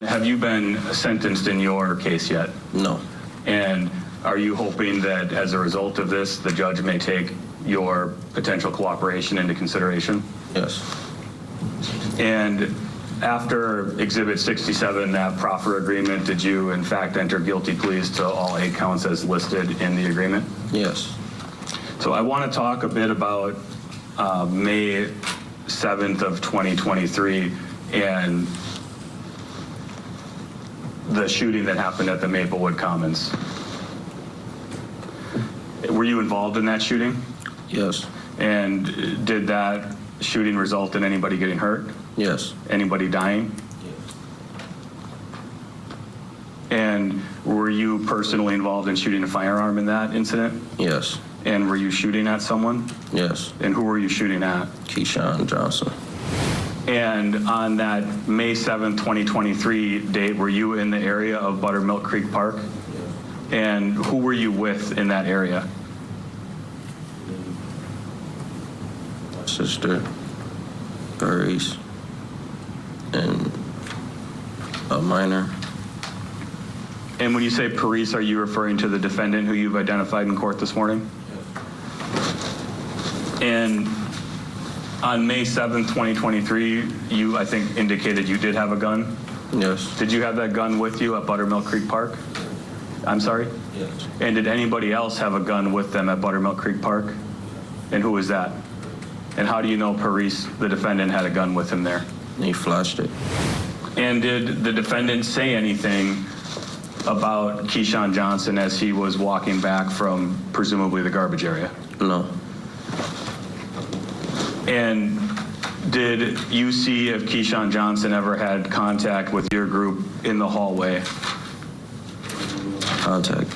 Have you been sentenced in your case yet? No. And are you hoping that as a result of this, the judge may take your potential cooperation into consideration? Yes. And after Exhibit 67, that proffer agreement, did you in fact enter guilty pleas to all 8 counts as listed in the agreement? Yes. So I want to talk a bit about May 7th of 2023 and the shooting that happened at the Maplewood Commons. Were you involved in that shooting? Yes. And did that shooting result in anybody getting hurt? Yes. Anybody dying? Yes. And were you personally involved in shooting a firearm in that incident? Yes. And were you shooting at someone? Yes. And who were you shooting at? Keyshawn Johnston. And on that May 7th, 2023 date, were you in the area of Buttermilk Creek Park? Yes. And who were you with in that area? My sister, Parise, and a minor. And when you say Parise, are you referring to the defendant who you've identified in court this morning? Yes. And on May 7th, 2023, you, I think, indicated you did have a gun? Yes. Did you have that gun with you at Buttermilk Creek Park? I'm sorry? Yes. And did anybody else have a gun with them at Buttermilk Creek Park? And who was that? And how do you know Parise, the defendant, had a gun with him there? He flashed it. And did the defendant say anything about Keyshawn Johnston as he was walking back from presumably the garbage area? No. And did you see if Keyshawn Johnston ever had contact with your group in the hallway? Contact.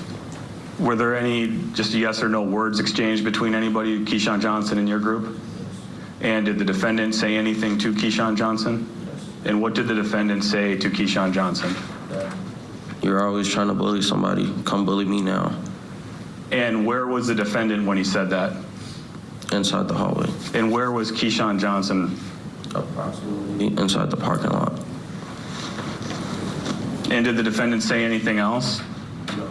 Were there any just yes or no words exchanged between anybody, Keyshawn Johnston, and your group? And did the defendant say anything to Keyshawn Johnston? Yes. And what did the defendant say to Keyshawn Johnston? You're always trying to bully somebody. Come bully me now. And where was the defendant when he said that? Inside the hallway. And where was Keyshawn Johnston? Approximately inside the parking lot. And did the defendant say anything else? No.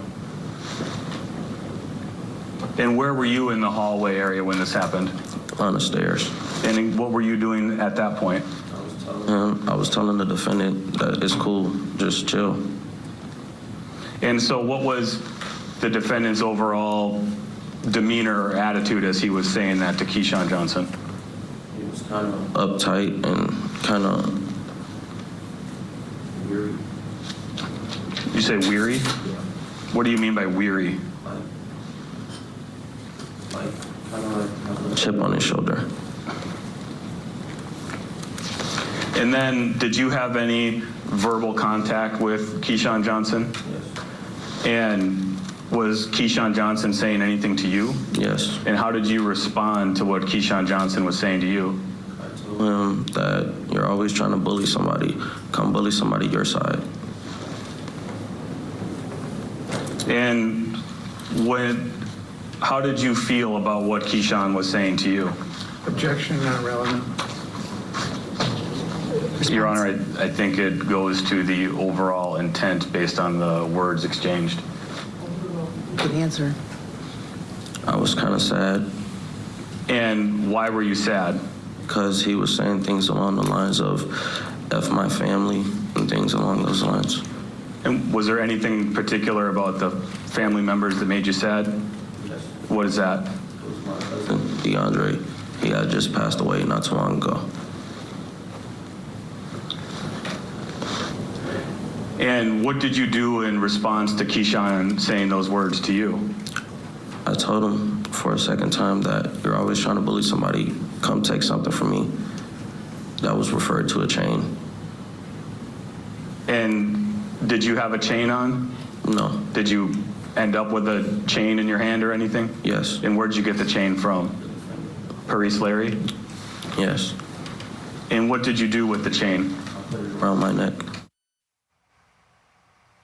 And where were you in the hallway area when this happened? On the stairs. And what were you doing at that point? I was telling the defendant that it's cool, just chill. And so what was the defendant's overall demeanor or attitude as he was saying that to Keyshawn Johnston? He was kind of uptight and kind of weary. You say weary? Yeah. What do you mean by weary? Like kind of like having a chip on his shoulder. And then did you have any verbal contact with Keyshawn Johnston? Yes. And was Keyshawn Johnston saying anything to you? Yes. And how did you respond to what Keyshawn Johnston was saying to you? I told him that you're always trying to bully somebody. Come bully somebody your side. And how did you feel about what Keyshawn was saying to you? Objection, not relevant. Your Honor, I think it goes to the overall intent based on the words exchanged. Good answer. I was kind of sad And why were you sad? because he was saying things along the lines of F my family and things along those lines. And was there anything particular about the family members that made you sad? Yes. What is that? It was my cousin, DeAndre. He had just passed away not too long ago. And what did you do in response to Keyshawn saying those words to you? I told him for a second time that you're always trying to bully somebody. Come take something from me. That was referred to a chain. And did you have a chain on? No. Did you end up with a chain in your hand or anything? Yes. And where'd you get the chain from? Parise Larry? Yes. And what did you do with the chain? Around my neck.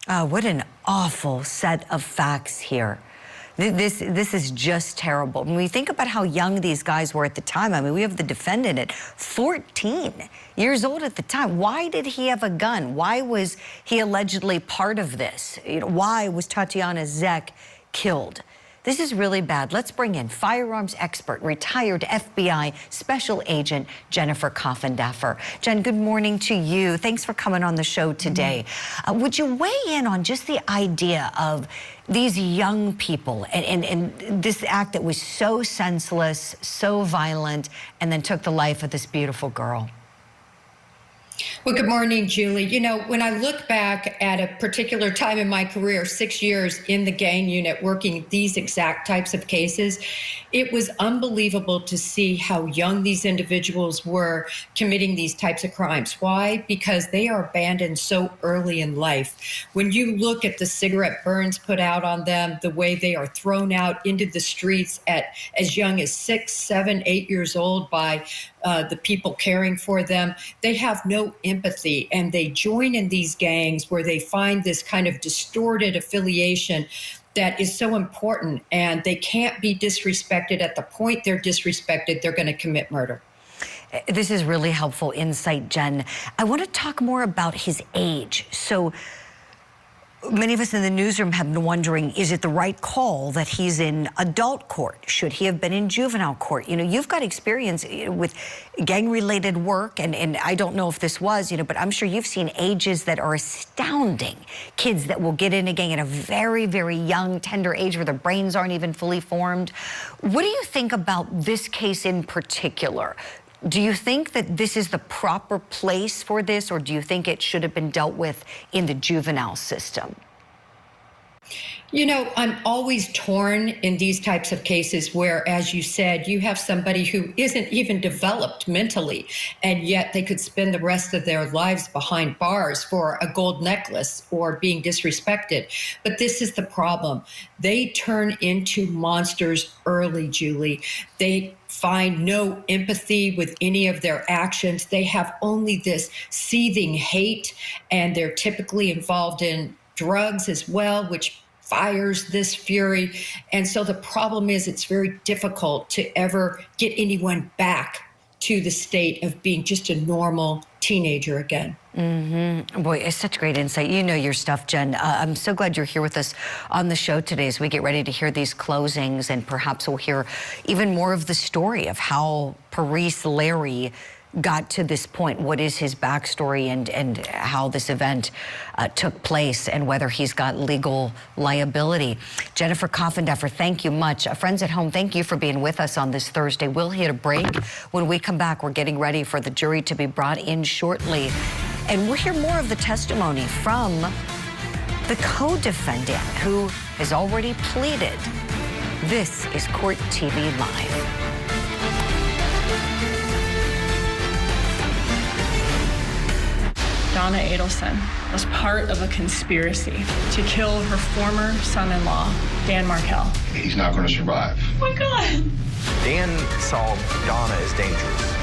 What an awful set of facts here. This is just terrible. When we think about how young these guys were at the time, I mean, we have the defendant at 14 years old at the time. Why did he have a gun? Why was he allegedly part of this? You know, why was Tatyanna Zech killed? This is really bad. Let's bring in firearms expert, retired FBI Special Agent Jennifer Coffindaffer. Jen, good morning to you. Thanks for coming on the show today. Would you weigh in on just the idea of these young people and this act that was so senseless, so violent, and then took the life of this beautiful girl? Well, good morning, Julie. You know, when I look back at a particular time in my career, 6 years in the gang unit working these exact types of cases, it was unbelievable to see how young these individuals were committing these types of crimes. Why? Because they are abandoned so early in life. When you look at the cigarette burns put out on them, the way they are thrown out into the streets at as young as 6, 7, 8 years old by the people caring for them, they have no empathy, and they join in these gangs where they find this kind of distorted affiliation that is so important, and they can't be disrespected. At the point they're disrespected, they're going to commit murder. This is really helpful insight, Jen. I want to talk more about his age. So many of us in the newsroom have been wondering, is it the right call that he's in adult court? Should he have been in juvenile court? You know, you've got experience with gang-related work, and I don't know if this was, but I'm sure you've seen ages that are astounding. Kids that will get in a gang at a very, very young, tender age where their brains aren't even fully formed. What do you think about this case in particular? Do you think that this is the proper place for this, or do you think it should have been dealt with in the juvenile system? You know, I'm always torn in these types of cases where, as you said, you have somebody who isn't even developed mentally, and yet they could spend the rest of their lives behind bars for a gold necklace or being disrespected. But this is the problem. They turn into monsters early, Julie. They find no empathy with any of their actions. They have only this seething hate, and they're typically involved in drugs as well, which fires this fury. And so the problem is it's very difficult to ever get anyone back to the state of being just a normal teenager again. Boy, it's such great insight. You know your stuff, Jen. I'm so glad you're here with us on the show today as we get ready to hear these closings, and perhaps we'll hear even more of the story of how Parise Larry got to this point. What is his backstory, and how this event took place, and whether he's got legal liability. Jennifer Coffindaffer, thank you much. Friends at home, thank you for being with us on this Thursday. We'll hit a break. When we come back, we're getting ready for the jury to be brought in shortly. And we'll hear more of the testimony from the co-defendant who has already pleaded. This is Court TV Live. Donna Adelson was part of a conspiracy to kill her former son-in-law, Dan Markell. He's not going to survive. Oh my God. Dan saw Donna as dangerous.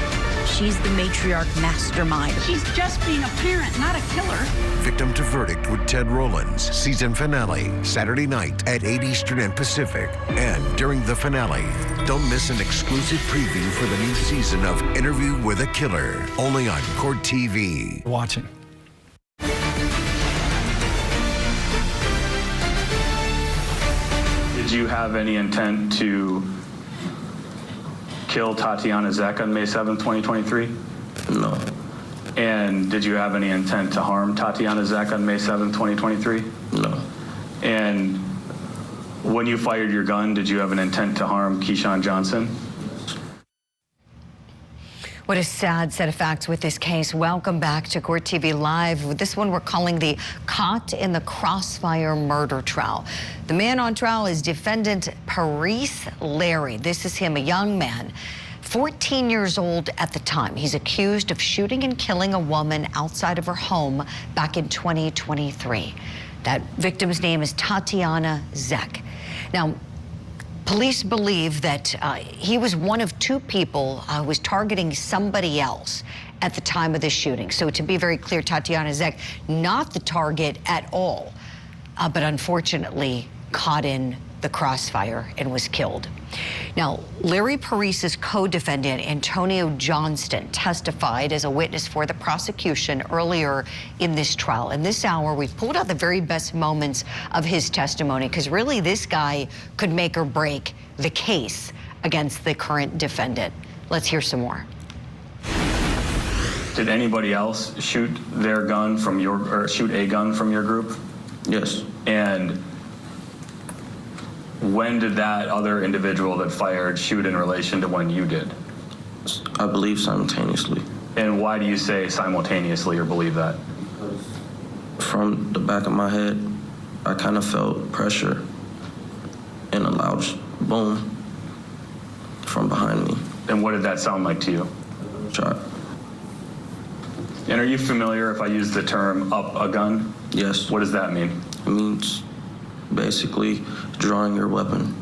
She's the matriarch mastermind. She's just being a parent, not a killer. Victim to Verdict with Ted Rollins. Season finale, Saturday night at 8 Eastern and Pacific. And during the finale, don't miss an exclusive preview for the new season of Interview with a Killer. Only on Court TV. Watching. Did you have any intent to kill Tatyanna Zech on May 7th, 2023? No. And did you have any intent to harm Tatyanna Zech on May 7th, 2023? No. And when you fired your gun, did you have an intent to harm Keyshawn Johnson? What a sad set of facts with this case. Welcome back to Court TV Live. With this one, we're calling the Caught in the Crossfire murder trial. The man on trial is defendant Parise Larry. This is him, a young man, 14 years old at the time. He's accused of shooting and killing a woman outside of her home back in 2023. That victim's name is Tatyanna Zech. Now, police believe that he was one of two people who was targeting somebody else at the time of this shooting. So to be very clear, Tatyanna Zech, not the target at all, but unfortunately caught in the Crossfire and was killed. Now, Larry Parise's co-defendant Antonio Johnston testified as a witness for the prosecution earlier in this trial. In this hour, we've pulled out the very best moments of his testimony, because really this guy could make or break the case against the current defendant. Let's hear some more. Did anybody else shoot their gun from or shoot a gun from your group? Yes. And when did that other individual that fired shoot in relation to when you did? I believe simultaneously. And why do you say simultaneously or believe that? From the back of my head, I kind of felt pressure and a loud boom from behind me. And what did that sound like to you? Shot. And are you familiar if I use the term up a gun? Yes. What does that mean? It means basically drawing your weapon.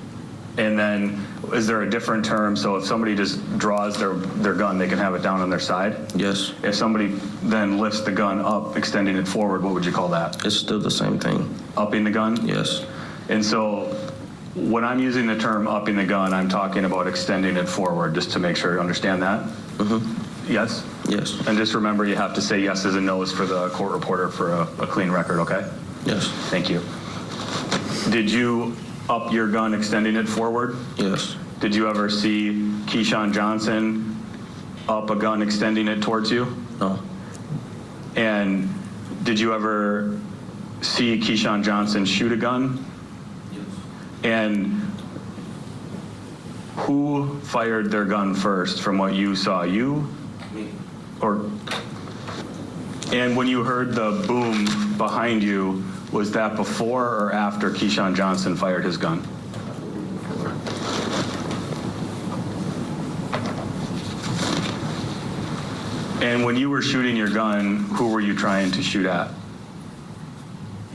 And then is there a different term? So if somebody just draws their gun, they can have it down on their side? Yes. If somebody then lifts the gun up, extending it forward, what would you call that? It's still the same thing. Upping the gun? Yes. And so when I'm using the term upping the gun, I'm talking about extending it forward, just to make sure you understand that? Mm-hmm. Yes? Yes. And just remember, you have to say yeses and nos for the court reporter for a clean record, okay? Yes. Thank you. Did you up your gun extending it forward? Yes. Did you ever see Keyshawn Johnson up a gun extending it towards you? No. And did you ever see Keyshawn Johnson shoot a gun? Yes. And who fired their gun first from what you saw? You? Me. And when you heard the boom behind you, was that before or after Keyshawn Johnson fired his gun? And when you were shooting your gun, who were you trying to shoot at?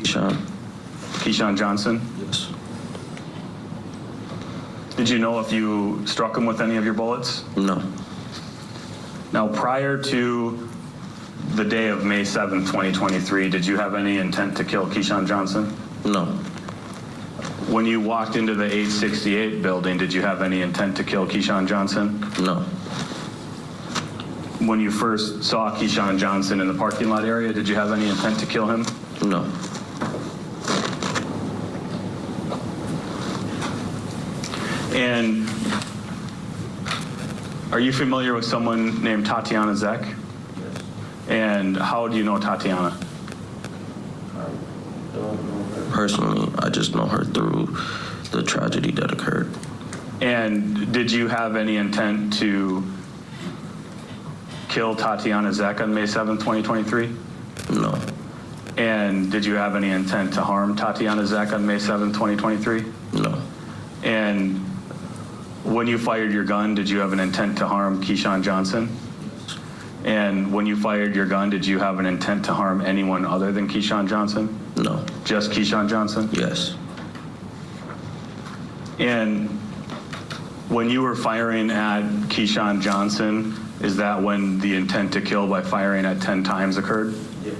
Keyshawn Johnson? Yes. Did you know if you struck him with any of your bullets? No. Now, prior to the day of May 7th, 2023, did you have any intent to kill Keyshawn Johnson? No. When you walked into the 868 building, did you have any intent to kill Keyshawn Johnson? No. When you first saw Keyshawn Johnson in the parking lot area, did you have any intent to kill him? No. And are you familiar with someone named Tatyanna Zech? Yes. And how do you know Tatyanna? I don't know her personally. I just know her through the tragedy that occurred. And did you have any intent to kill Tatyanna Zech on May 7th, 2023? No. And did you have any intent to harm Tatyanna Zech on May 7th, 2023? No. And when you fired your gun, did you have an intent to harm Keyshawn Johnson? And when you fired your gun, did you have an intent to harm anyone other than Keyshawn Johnson? No. Just Keyshawn Johnson? Yes. And when you were firing at Keyshawn Johnson, is that when the intent to kill by firing at 10 times occurred? Yes.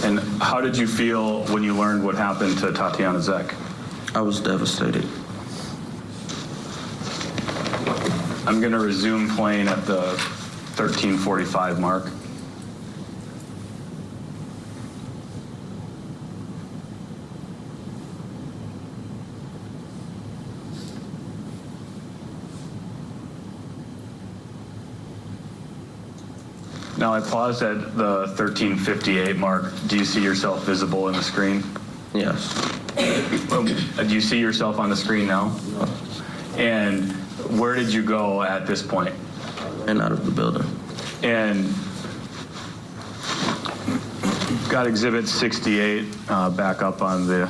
And how did you feel when you learned what happened to Tatyanna Zech? I was devastated. I'm going to resume playing at the 13:45 mark. Now I paused at the 13:58 mark. Do you see yourself visible in the screen? Yes. Do you see yourself on the screen now? No. And where did you go at this point? And out of the building. And got Exhibit 68 back up on the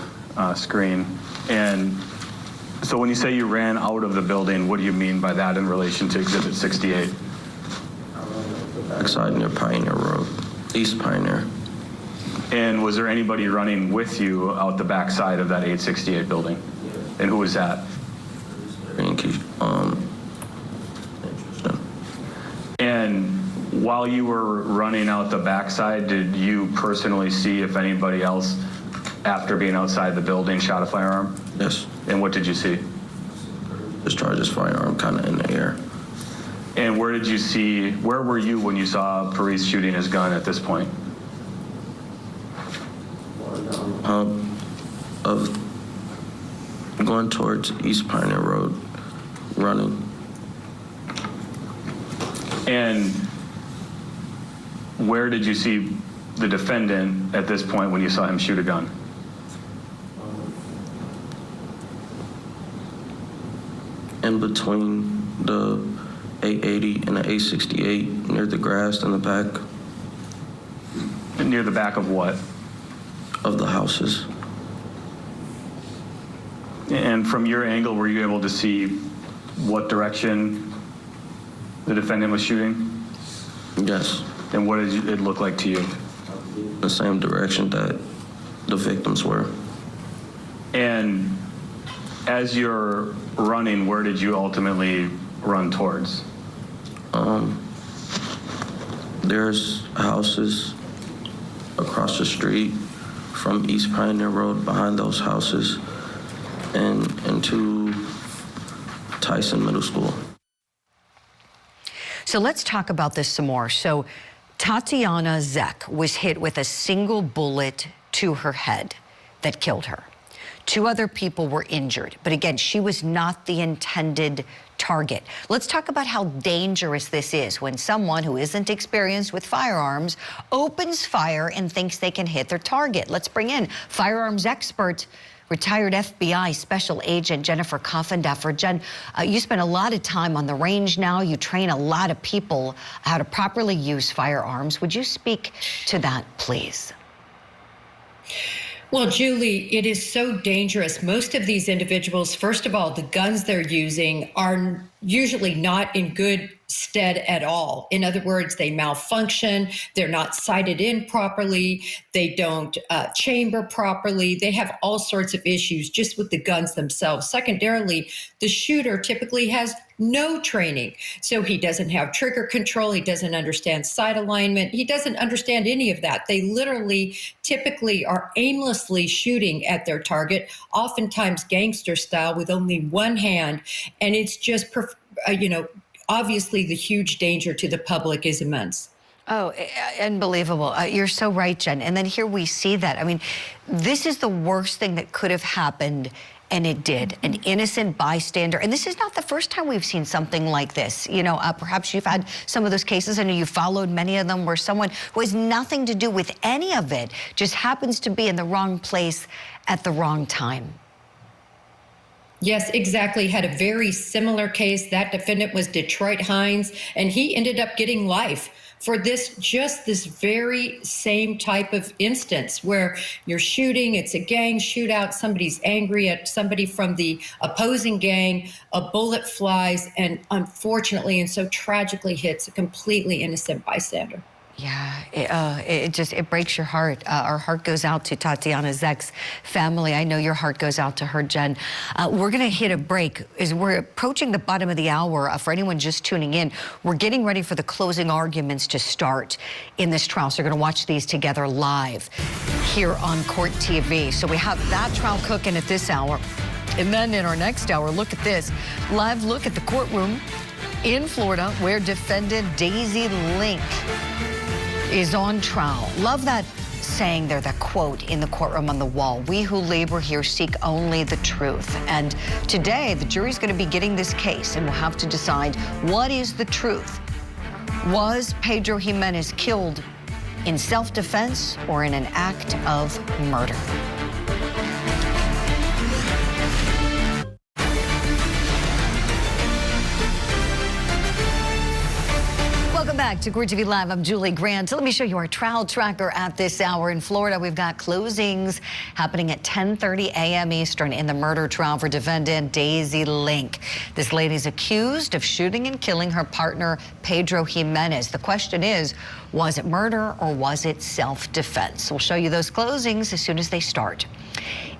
screen. And so when you say you ran out of the building, what do you mean by that in relation to Exhibit 68? Backside near Pioneer Road, East Pioneer. And was there anybody running with you out the backside of that 868 building? Yes. And who was that? Interesting. And while you were running out the backside, did you personally see if anybody else, after being outside the building, shot a firearm? Yes. And what did you see? Discharged his firearm kind of in the air. And where were you when you saw Parise shooting his gun at this point? Of going towards East Pioneer Road, running. And where did you see the defendant at this point when you saw him shoot a gun? In between the 880 and the 868, near the grass in the back Near the back of what? of the houses. And from your angle, were you able to see what direction the defendant was shooting? Yes. And what did it look like to you? The same direction that the victims were. And as you're running, where did you ultimately run towards? There's houses across the street from East Pioneer Road, behind those houses, and into Tyson Middle School. So let's talk about this some more. So Tatyanna Zech was hit with a single bullet to her head that killed her. 2 other people were injured, but again, she was not the intended target. Let's talk about how dangerous this is when someone who isn't experienced with firearms opens fire and thinks they can hit their target. Let's bring in firearms expert, retired FBI Special Agent Jennifer Coffendeffer. Jen, you spend a lot of time on the range now. You train a lot of people how to properly use firearms. Would you speak to that, please? Well, Julie, it is so dangerous. Most of these individuals, first of all, the guns they're using are usually not in good stead at all. In other words, they malfunction, they're not sighted in properly, they don't chamber properly, they have all sorts of issues just with the guns themselves. Secondarily, the shooter typically has no training. So he doesn't have trigger control, he doesn't understand sight alignment, he doesn't understand any of that. They literally typically are aimlessly shooting at their target, oftentimes gangster style with only one hand, and it's just obviously the huge danger to the public is immense. Oh, unbelievable. You're so right, Jen. And then here we see that. I mean, this is the worst thing that could have happened, and it did. An innocent bystander. And this is not the first time we've seen something like this. You know, perhaps you've had some of those cases. I know you followed many of them where someone who has nothing to do with any of it just happens to be in the wrong place at the wrong time. Yes, exactly. Had a very similar case. That defendant was Detroit Hines, and he ended up getting life for this very same type of instance where you're shooting, it's a gang shootout, somebody's angry at somebody from the opposing gang, a bullet flies, and unfortunately and so tragically hits a completely innocent bystander. Yeah, it breaks your heart. Our heart goes out to Tatyanna Zech's family. I know your heart goes out to her, Jen. We're going to hit a break as we're approaching the bottom of the hour. For anyone just tuning in, we're getting ready for the closing arguments to start in this trial. So we're going to watch these together live here on Court TV. So we have that trial cooking at this hour. And then in our next hour, look at this. Live look at the courtroom in Florida where defendant Daisy Link is on trial. Love that saying there, that quote in the courtroom on the wall. We who labor here seek only the truth. And today, the jury's going to be getting this case and will have to decide what is the truth. Was Pedro Jimenez killed in self-defense or in an act of murder? Welcome back to Court TV Live. I'm Julie Grant. So let me show you our trial tracker at this hour. In Florida, we've got closings happening at 10:30 a.m. Eastern in the murder trial for defendant Daisy Link. This lady's accused of shooting and killing her partner, Pedro Jimenez. The question is, was it murder or was it self-defense? We'll show you those closings as soon as they start.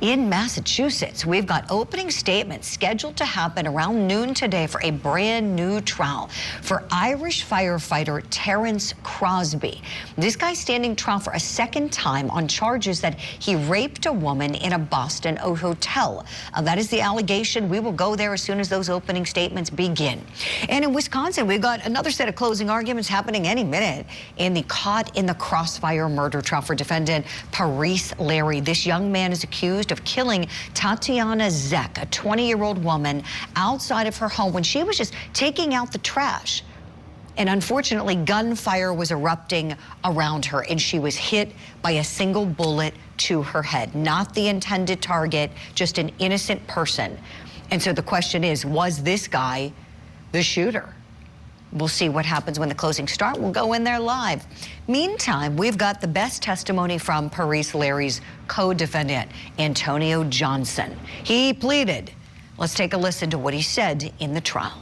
In Massachusetts, we've got opening statements scheduled to happen around noon today for a brand new trial for Irish firefighter Terrence Crosby. This guy's standing trial for a second time on charges that he raped a woman in a Boston hotel. That is the allegation. We will go there as soon as those opening statements begin. And in Wisconsin, we've got another set of closing arguments happening any minute in the Caught in the Crossfire murder trial for defendant Parise Larry. This young man is accused of killing Tatyanna Zech, a 20-year-old woman, outside of her home when she was just taking out the trash. And unfortunately, gunfire was erupting around her, and she was hit by a single bullet to her head. Not the intended target, just an innocent person. And so the question is, was this guy the shooter? We'll see what happens when the closings start. We'll go in there live. Meantime, we've got the best testimony from Parise Larry's co-defendant, Antonio Johnston. He pleaded. Let's take a listen to what he said in the trial.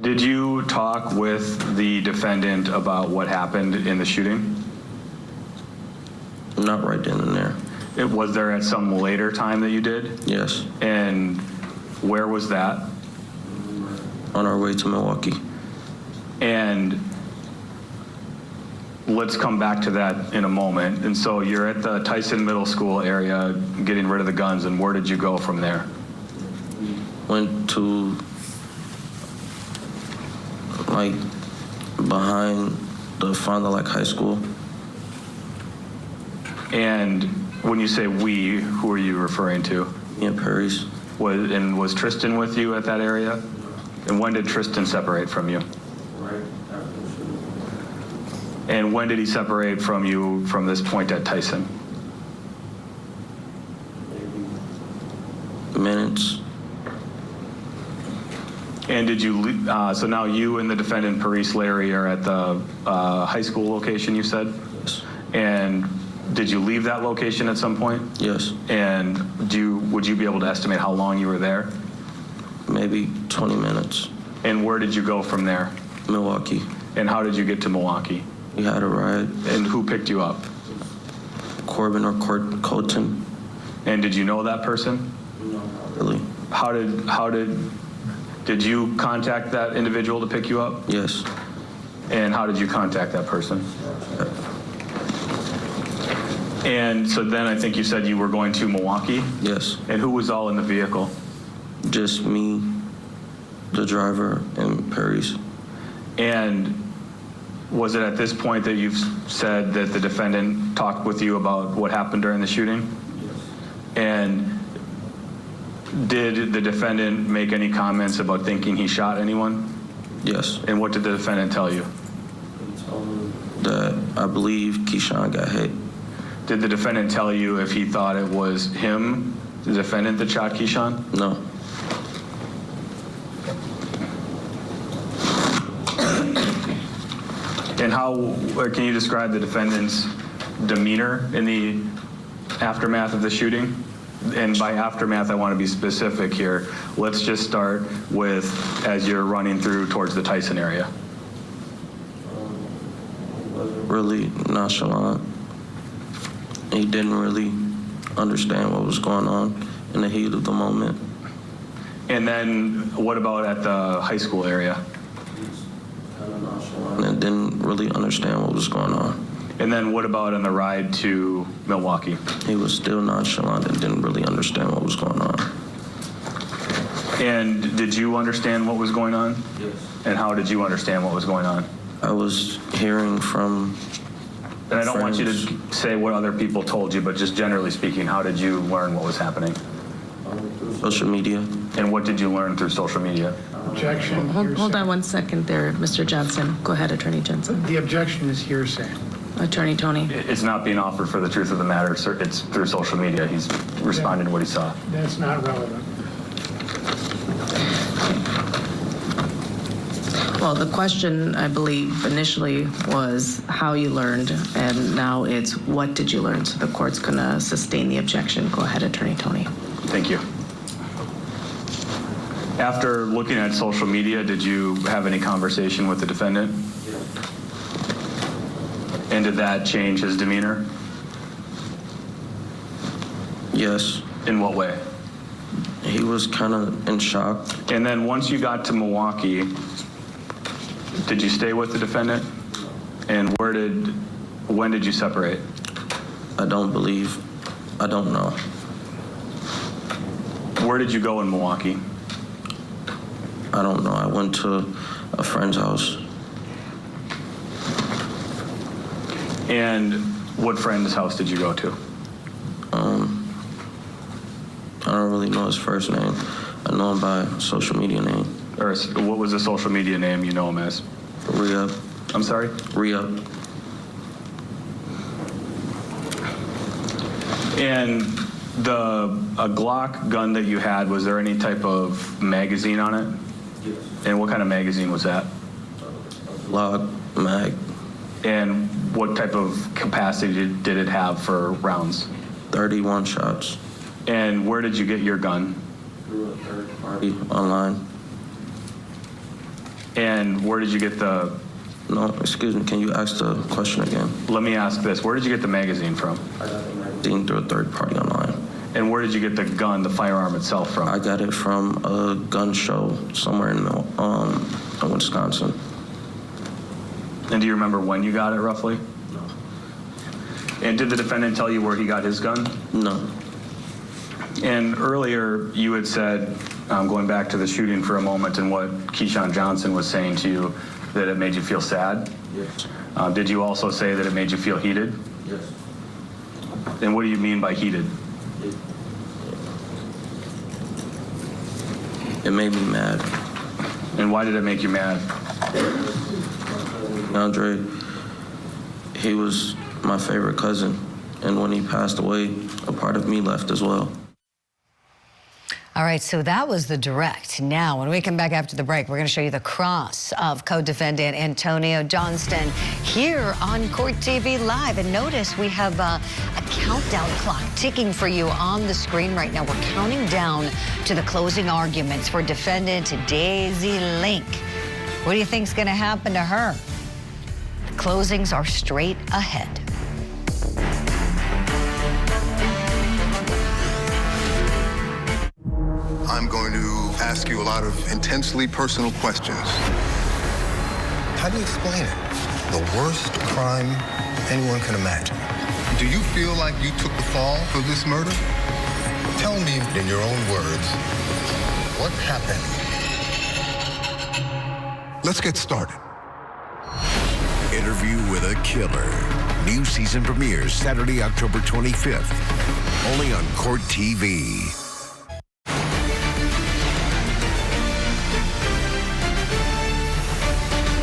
Did you talk with the defendant about what happened in the shooting? Not right then and there. Was there at some later time that you did? Yes. And where was that? On our way to Milwaukee. And let's come back to that in a moment. And so you're at the Tyson Middle School area getting rid of the guns, and where did you go from there? Went to, like, behind the Fond du Lac High School. And when you say we, who are you referring to? Me and Parise. Was Tristan with you at that area? And when did Tristan separate from you? Right after the shooting. And when did he separate from you from this point at Tyson? Maybe minutes. And did you, so now you and the defendant, Parise Larry, are at the high school location, you said? Yes. And did you leave that location at some point? Yes. And would you be able to estimate how long you were there? Maybe 20 minutes. And where did you go from there? Milwaukee. And how did you get to Milwaukee? We had a ride. And who picked you up? Corbin or Colton. And did you know that person? No, not really. Did you contact that individual to pick you up? Yes. And how did you contact that person? And so then I think you said you were going to Milwaukee? Yes. And who was all in the vehicle? Just me, the driver, and Parise. And was it at this point that you've said that the defendant talked with you about what happened during the shooting? Yes. And did the defendant make any comments about thinking he shot anyone? Yes. And what did the defendant tell you? He told me that I believe Keyshawn got hit. Did the defendant tell you if he thought it was him, the defendant, that shot Keyshawn? No. And how can you describe the defendant's demeanor in the aftermath of the shooting? And by aftermath, I want to be specific here. Let's just start with as you're running through towards the Tyson area. Really nonchalant. He didn't really understand what was going on in the heat of the moment. And then what about at the high school area? And didn't really understand what was going on. And then what about on the ride to Milwaukee? He was still nonchalant and didn't really understand what was going on. And did you understand what was going on? Yes. And how did you understand what was going on? I was hearing from And I don't want you to say what other people told you, but just generally speaking, how did you learn what was happening? Social media. And what did you learn through social media? Objection. Hold on one second there, Mr. Johnson. Go ahead, Attorney Johnson. The objection is hearsay. Attorney Tony. It's not being offered for the truth of the matter. It's through social media. He's responding to what he saw. That's not relevant. Well, the question, I believe, initially was how you learned, and now it's what did you learn? So the court's going to sustain the objection. Go ahead, Attorney Tony. Thank you. After looking at social media, did you have any conversation with the defendant? And did that change his demeanor? Yes. In what way? He was kind of in shock. And then once you got to Milwaukee, did you stay with the defendant? And when did you separate? I don't know. Where did you go in Milwaukee? I don't know. I went to a friend's house. And what friend's house did you go to? I don't really know his first name. I know him by social media name. Or what was the social media name you know him as? Re-up. I'm sorry? Re-up. And a Glock gun that you had, was there any type of magazine on it? Yes. And what kind of magazine was that? Glock mag. And what type of capacity did it have for rounds? 31 shots. And where did you get your gun? Through a third party online. And where did you get the... No, excuse me, can you ask the question again? Let me ask this. Where did you get the magazine from? I got the magazine through a third party online. And where did you get the gun, the firearm itself from? I got it from a gun show somewhere in Wisconsin. And do you remember when you got it, roughly? No. And did the defendant tell you where he got his gun? No. And earlier you had said, going back to the shooting for a moment and what Keyshawn Johnson was saying to you, that it made you feel sad? Yes. Did you also say that it made you feel heated? Yes. And what do you mean by heated? It made me mad. And why did it make you mad? Andre, he was my favorite cousin. And when he passed away, a part of me left as well. All right, so that was the direct. Now, when we come back after the break, we're going to show you the cross of co-defendant Antonio Johnston here on Court TV Live. And notice we have a countdown clock ticking for you on the screen right now. We're counting down to the closing arguments for defendant Daisy Link. What do you think's going to happen to her? The closings are straight ahead. I'm going to ask you a lot of intensely personal questions. How do you explain it? The worst crime anyone can imagine. Do you feel like you took the fall for this murder? Tell me in your own words, what happened? Let's get started. Interview with a Killer. New season premieres Saturday, October 25th. Only on Court TV.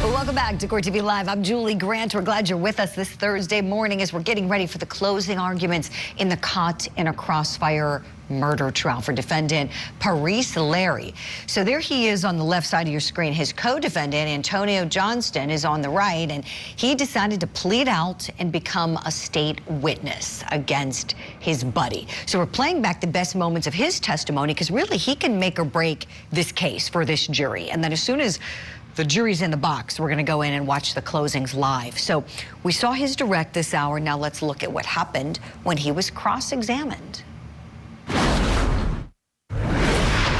Welcome back to Court TV Live. I'm Julie Grant. We're glad you're with us this Thursday morning as we're getting ready for the closing arguments in the Caught in a Crossfire murder trial for defendant Parise Larry. So there he is on the left side of your screen. His co-defendant, Antonio Johnston, is on the right, and he decided to plead out and become a state witness against his buddy. So we're playing back the best moments of his testimony because really he can make or break this case for this jury. And then as soon as the jury's in the box, we're going to go in and watch the closings live. So we saw his direct this hour. Now let's look at what happened when he was cross-examined.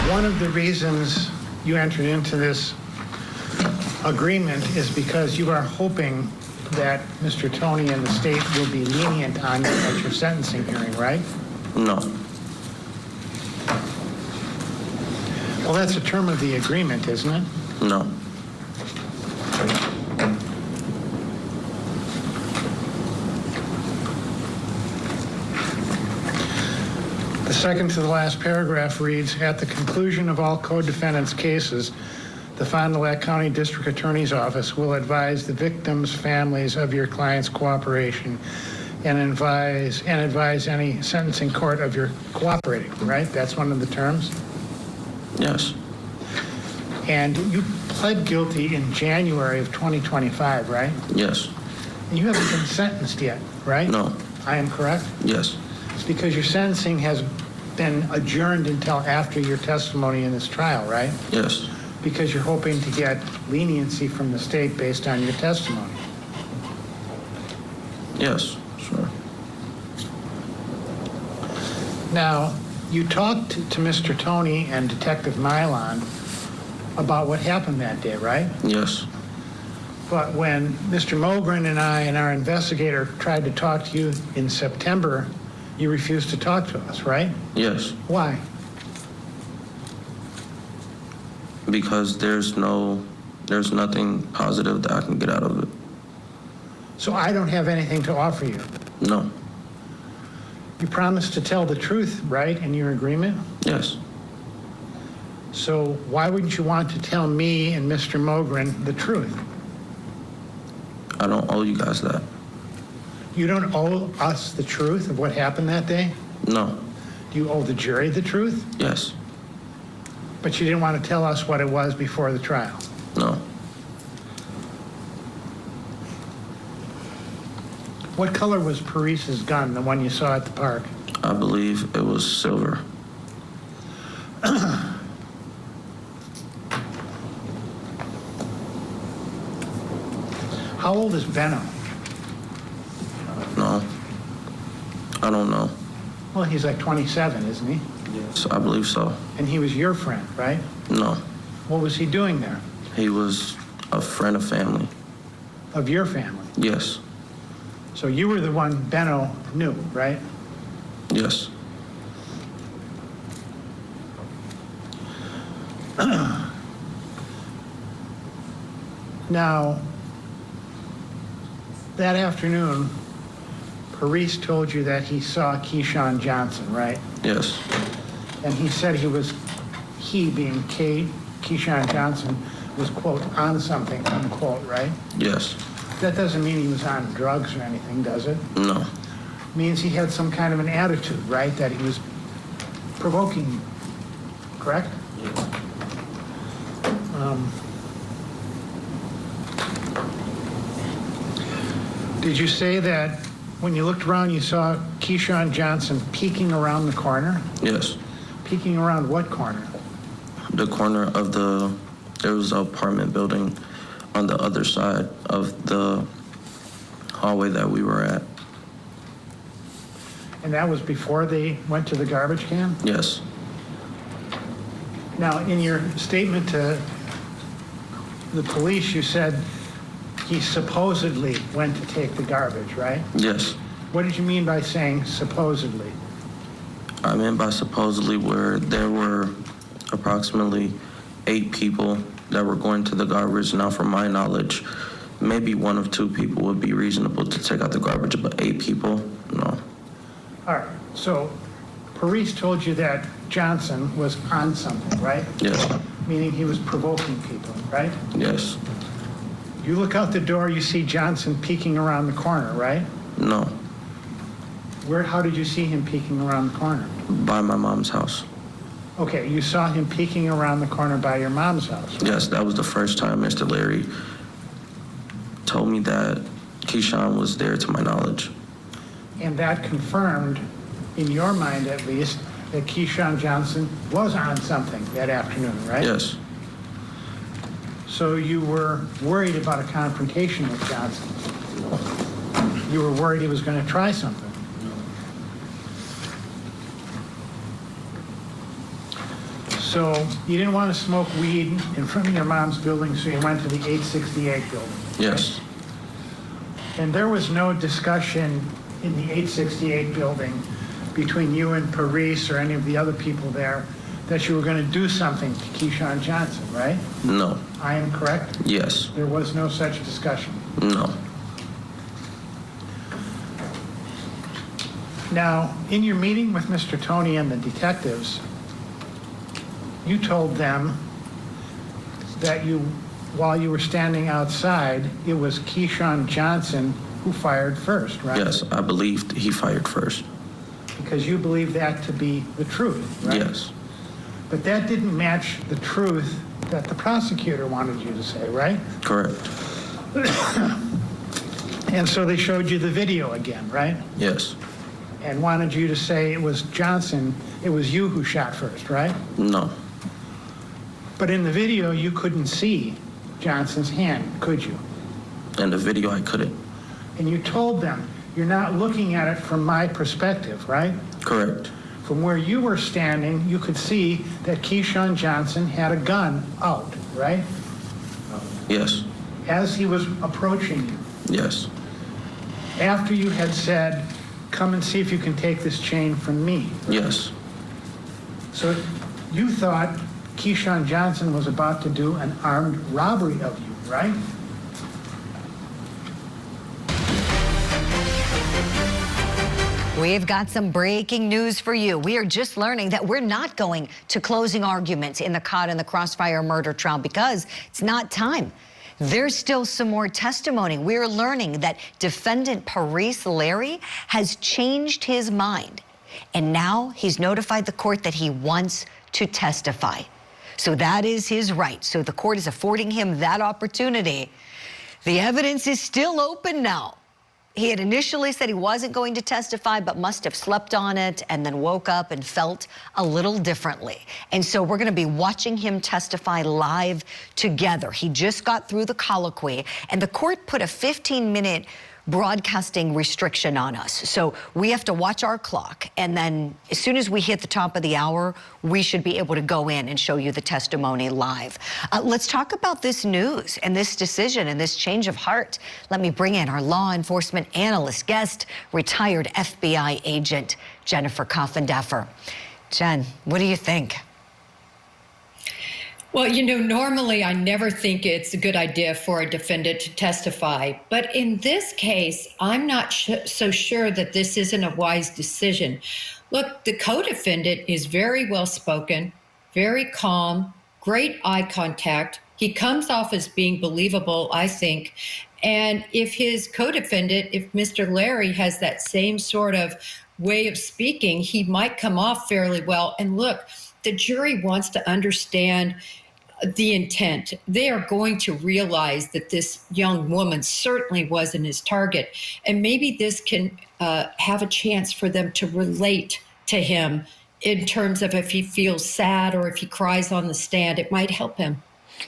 One of the reasons you entered into this agreement is because you are hoping that Mr. Tony and the state will be lenient on you at your sentencing hearing, right? No. Well, that's a term of the agreement, isn't it? No. The second to the last paragraph reads, at the conclusion of all co-defendants' cases, the Fond du Lac County District Attorney's Office will advise the victims' families of your client's cooperation and advise any sentencing court of your cooperating, right? That's one of the terms? Yes. And you pled guilty in January of 2025, right? Yes. And you haven't been sentenced yet, right? No. I am correct? Yes. It's because your sentencing has been adjourned until after your testimony in this trial, right? Yes. Because you're hoping to get leniency from the state based on your testimony. Yes, sure. Now, you talked to Mr. Tony and Detective Nylon about what happened that day, right? Yes. But when Mr. Mogren and I and our investigator tried to talk to you in September, you refused to talk to us, right? Yes. Why? Because there's nothing positive that I can get out of it. So I don't have anything to offer you. No. You promised to tell the truth, right, in your agreement? Yes. So why wouldn't you want to tell me and Mr. Mogren the truth? I don't owe you guys that. You don't owe us the truth of what happened that day? No. Do you owe the jury the truth? Yes. But you didn't want to tell us what it was before the trial? No. What color was Parise's gun, the one you saw at the park? I believe it was silver. How old is Benno? No. I don't know. Well, he's like 27, isn't he? Yes, I believe so. And he was your friend, right? No. What was he doing there? He was a friend of family. Of your family? Yes. So you were the one Benno knew, right? Yes. Now, that afternoon, Parise told you that he saw Keyshawn Johnson, right? Yes. And he said he being Keyshawn Johnson, was, quote, on something, unquote, right? Yes. That doesn't mean he was on drugs or anything, does it? No. It means he had some kind of an attitude, right? That he was provoking you, correct? Yes. Did you say that when you looked around you saw Keyshawn Johnson peeking around the corner? Yes. Peeking around what corner? The corner of there was an apartment building on the other side of the hallway that we were at. And that was before they went to the garbage can? Yes. Now, in your statement to the police, you said he supposedly went to take the garbage, right? Yes. What did you mean by saying supposedly? I meant by supposedly where there were approximately 8 people that were going to the garbage. Now, from my knowledge, maybe 1 of 2 people would be reasonable to take out the garbage, but 8 people, no. All right, so Parise told you that Johnson was on something, right? Yes. Meaning he was provoking people, right? Yes. You look out the door, you see Johnson peeking around the corner, right? No. How did you see him peeking around the corner? By my mom's house. Okay, you saw him peeking around the corner by your mom's house, right? Yes, that was the first time Mr. Larry told me that Keyshawn was there, to my knowledge. And that confirmed, in your mind at least, that Keyshawn Johnson was on something that afternoon, right? Yes. So you were worried about a confrontation with Johnson. You were worried he was going to try something. So you didn't want to smoke weed in front of your mom's building, so you went to the 868 building. Yes. And there was no discussion in the 868 building between you and Parise or any of the other people there that you were going to do something to Keyshawn Johnson, right? No. I am correct? Yes. There was no such discussion. No. Now, in your meeting with Mr. Tony and the detectives, you told them that while you were standing outside, it was Keyshawn Johnson who fired first, right? Yes, I believed he fired first. Because you believe that to be the truth, right? Yes. But that didn't match the truth that the prosecutor wanted you to say, right? Correct. And so they showed you the video again, right? Yes. And wanted you to say it was Johnson, it was you who shot first, right? No. But in the video, you couldn't see Johnson's hand, could you? In the video, I couldn't. And you told them, you're not looking at it from my perspective, right? Correct. from where you were standing, you could see that Keyshawn Johnson had a gun out, right? Yes. As he was approaching you. Yes. After you had said, come and see if you can take this chain from me. Yes. So you thought Keyshawn Johnson was about to do an armed robbery of you, right? We've got some breaking news for you. We are just learning that we're not going to closing arguments in the Caught and the Crossfire murder trial because it's not time. There's still some more testimony. We're learning that defendant Parise Larry has changed his mind, and now he's notified the court that he wants to testify. So that is his right. So the court is affording him that opportunity. The evidence is still open now. He had initially said he wasn't going to testify, but must have slept on it and then woke up and felt a little differently. And so we're going to be watching him testify live together. He just got through the colloquy, and the court put a 15-minute broadcasting restriction on us. So we have to watch our clock, and then as soon as we hit the top of the hour, we should be able to go in and show you the testimony live. Let's talk about this news and this decision and this change of heart. Let me bring in our law enforcement analyst guest, retired FBI agent Jennifer Coffindaffer. Jen, what do you think? Well, you know, normally I never think it's a good idea for a defendant to testify. But in this case, I'm not so sure that this isn't a wise decision. Look, the co-defendant is very well spoken, very calm, great eye contact. He comes off as being believable, I think. And if his co-defendant, if Mr. Larry has that same sort of way of speaking, he might come off fairly well. And look, the jury wants to understand the intent. They are going to realize that this young woman certainly wasn't his target. And maybe this can have a chance for them to relate to him in terms of if he feels sad or if he cries on the stand, it might help him.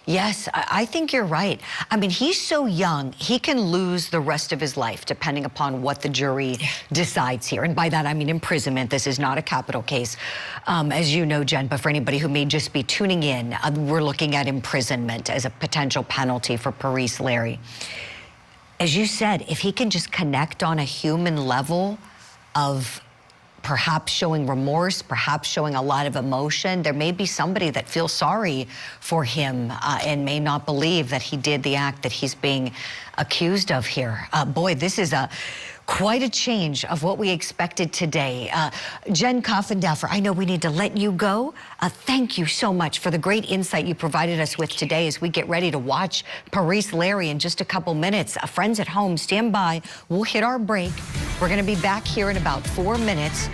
Yes, I think you're right. I mean, he's so young, he can lose the rest of his life depending upon what the jury decides here. And by that, I mean imprisonment. This is not a capital case, as you know, Jen, but for anybody who may just be tuning in, we're looking at imprisonment as a potential penalty for Parise Larry. As you said, if he can just connect on a human level of perhaps showing remorse, perhaps showing a lot of emotion, there may be somebody that feels sorry for him and may not believe that he did the act that he's being accused of here. Boy, this is quite a change of what we expected today. Jen Coffindaffer, I know we need to let you go. Thank you so much for the great insight you provided us with today as we get ready to watch Parise Larry in just a couple minutes. Friends at home, stand by. We'll hit our break. We're going to be back here in about 4 minutes,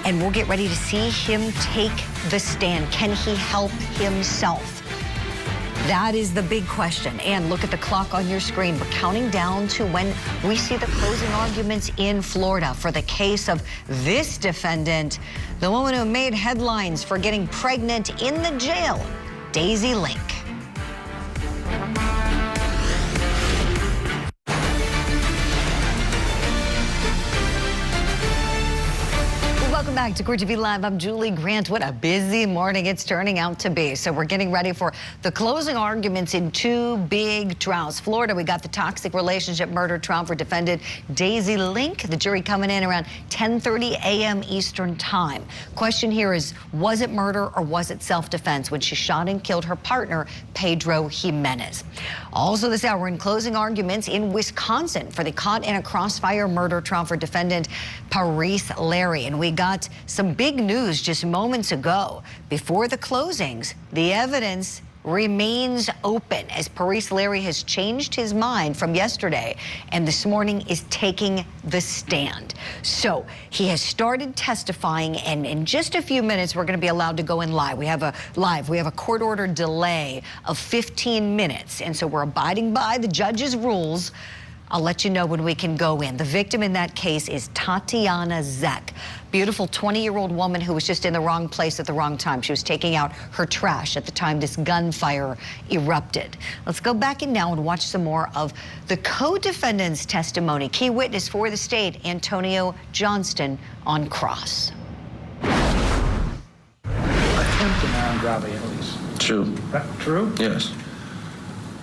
and we'll get ready to see him take the stand. Can he help himself? That is the big question. And look at the clock on your screen. We're counting down to when we see the closing arguments in Florida for the case of this defendant, the woman who made headlines for getting pregnant in the jail, Daisy Link. Welcome back to Court TV Live. I'm Julie Grant. What a busy morning it's turning out to be. So we're getting ready for the closing arguments in 2 big trials. Florida, we got the toxic relationship murder trial for defendant Daisy Link. The jury coming in around 10:30 a.m. Eastern time. Question here is, was it murder or was it self-defense when she shot and killed her partner, Pedro Jimenez? Also this hour in closing arguments in Wisconsin for the Caught in a Crossfire murder trial for defendant Parise Larry. And we got some big news just moments ago. Before the closings, the evidence remains open as Parise Larry has changed his mind from yesterday and this morning is taking the stand. So he has started testifying, and in just a few minutes we're going to be allowed to go in live. We have a court order delay of 15 minutes, and so we're abiding by the judge's rules. I'll let you know when we can go in. The victim in that case is Tatyanna Zech, beautiful 20-year-old woman who was just in the wrong place at the wrong time. She was taking out her trash at the time this gunfire erupted. Let's go back in now and watch some more of the co-defendant's testimony. Key witness for the state, Antonio Johnston, on cross. armed robbery at least. True. True? Yes.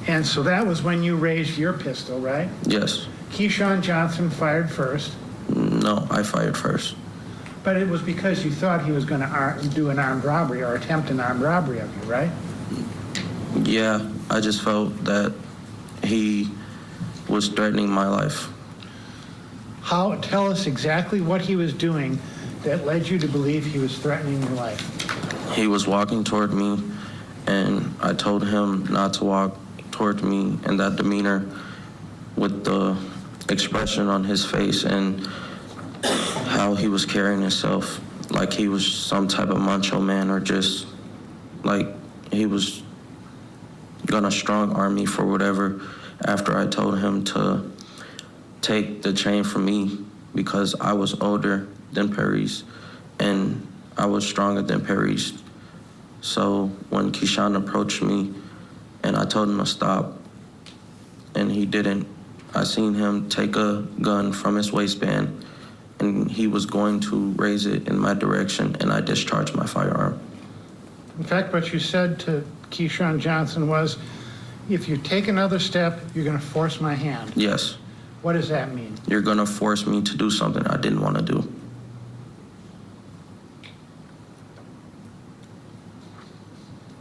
And so that was when you raised your pistol, right? Yes. Keyshawn Johnson fired first. No, I fired first. But it was because you thought he was going to do an armed robbery or attempt an armed robbery of you, right? Yeah, I just felt that he was threatening my life. Tell us exactly what he was doing that led you to believe he was threatening your life. He was walking toward me, and I told him not to walk toward me, and that demeanor with the expression on his face and how he was carrying himself, like he was some type of macho man, or just like he was gonna strong arm me for whatever, after I told him to take the chain from me because I was older than Parise and I was stronger than Parise. So when Keyshawn approached me and I told him to stop and he didn't, I seen him take a gun from his waistband and he was going to raise it in my direction, and I discharged my firearm. In fact, what you said to Keyshawn Johnson was, if you take another step, you're going to force my hand. Yes. What does that mean? You're going to force me to do something I didn't want to do.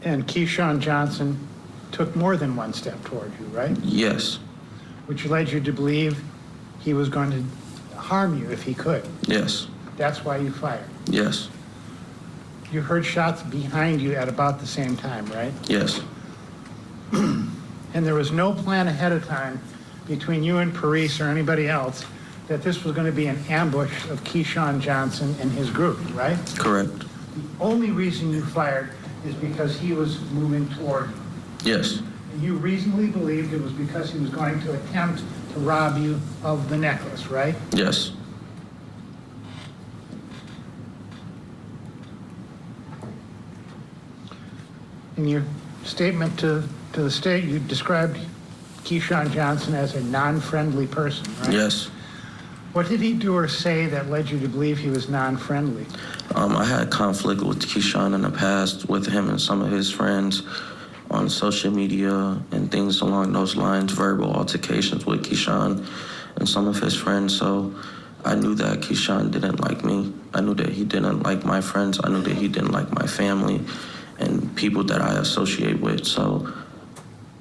And Keyshawn Johnson took more than one step toward you, right? Yes. Which led you to believe he was going to harm you if he could. Yes. That's why you fired. Yes. You heard shots behind you at about the same time, right? Yes. And there was no plan ahead of time between you and Parise or anybody else that this was going to be an ambush of Keyshawn Johnson and his group, right? Correct. The only reason you fired is because he was moving toward you. Yes. And you reasonably believed it was because he was going to attempt to rob you of the necklace, right? Yes. In your statement to the state, you described Keyshawn Johnson as a non-friendly person, right? Yes. What did he do or say that led you to believe he was non-friendly? I had conflict with Keyshawn in the past with him and some of his friends on social media and things along those lines, verbal altercations with Keyshawn and some of his friends. So I knew that Keyshawn didn't like me. I knew that he didn't like my friends. I knew that he didn't like my family and people that I associate with. So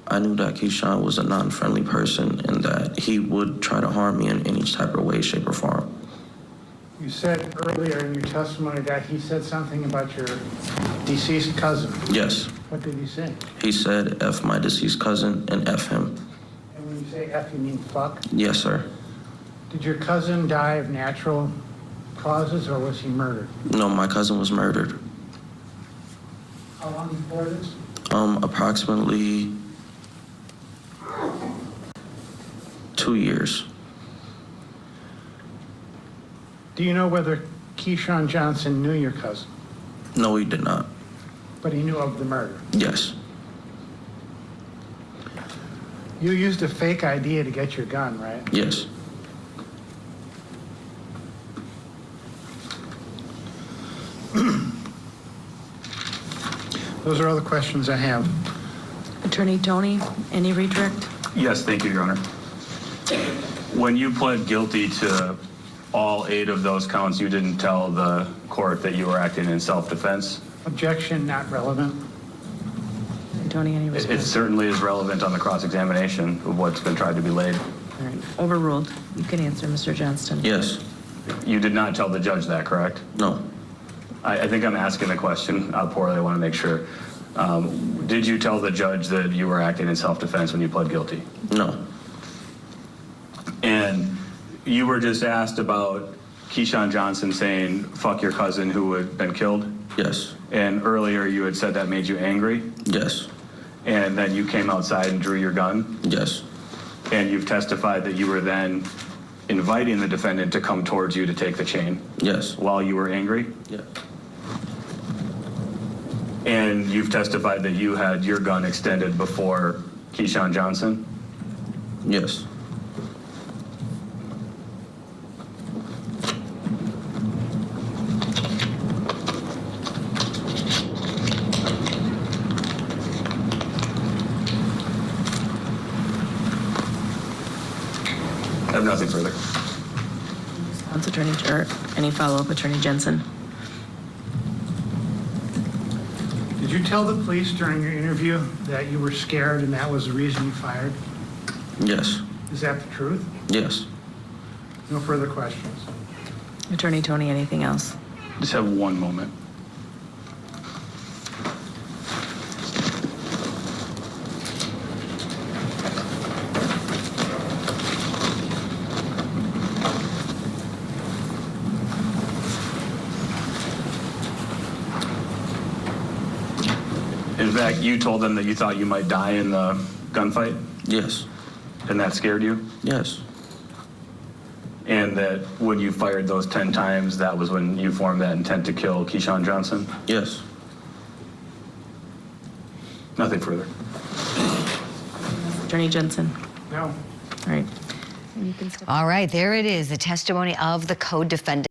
I knew that Keyshawn was a non-friendly person and that he would try to harm me in any type of way, shape, or form. You said earlier in your testimony that he said something about your deceased cousin. Yes. What did he say? He said, F my deceased cousin and F him. And when you say F, you mean fuck? Yes, sir. Did your cousin die of natural causes or was he murdered? No, my cousin was murdered. How long before this? Approximately 2 years. Do you know whether Keyshawn Johnson knew your cousin? No, he did not. But he knew of the murder? Yes. You used a fake ID to get your gun, right? Yes. Those are all the questions I have. Attorney Tony, any redirect? Yes, thank you, Your Honor. When you pled guilty to all 8 of those counts, you didn't tell the court that you were acting in self-defense? Objection, not relevant. Tony, any response? It certainly is relevant on the cross-examination of what's been tried to be laid. All right, overruled. You can answer, Mr. Johnston. Yes. You did not tell the judge that, correct? No. I think I'm asking the question poorly. I want to make sure. Did you tell the judge that you were acting in self-defense when you pled guilty? No. And you were just asked about Keyshawn Johnson saying, fuck your cousin who had been killed? Yes. And earlier you had said that made you angry? Yes. And then you came outside and drew your gun? Yes. And you've testified that you were then inviting the defendant to come towards you to take the chain? Yes. While you were angry? Yeah. And you've testified that you had your gun extended before Keyshawn Johnson? Yes. Nothing further. Any follow-up, Attorney Jensen? Did you tell the police during your interview that you were scared and that was the reason you fired? Yes. Is that the truth? Yes. No further questions. Attorney Tony, anything else? Just have one moment. In fact, you told them that you thought you might die in the gunfight, Yes. and that scared you? Yes. And that when you fired those 10 times, that was when you formed that intent to kill Keyshawn Johnson? Yes. Nothing further. Attorney Jensen? No. All right. And you can step All right, there it is, the testimony of the co-defendant.